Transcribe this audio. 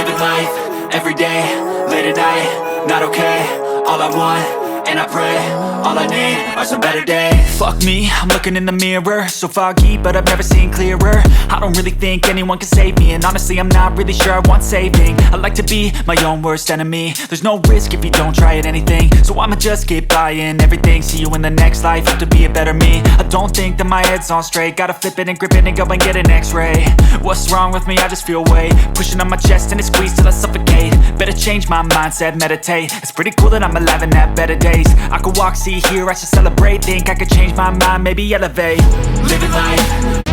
Living life, everyday, late at night, not okay. All I want, and I pray, all I need are some better days. Fuck me, I'm looking in the mirror, so foggy, but I've never seen clearer. I don't really think anyone can save me, and honestly I'm not really sure I want saving. I like to be my own worst enemy. There's no risk if you don't try at anything, so I'ma just keep buying everything. See you in the next life, hope to be a better me. I don't think that my head's on straight, gotta flip it and grip it and go and get an x-ray. What's wrong with me? I just feel weight pushing on my chest and it squeezes till I suffocate. Better change my mindset, meditate. It's pretty cool that I'm alive and have better days. I could walk, see, hear, I should celebrate. Think I could change my mind, maybe elevate. Living life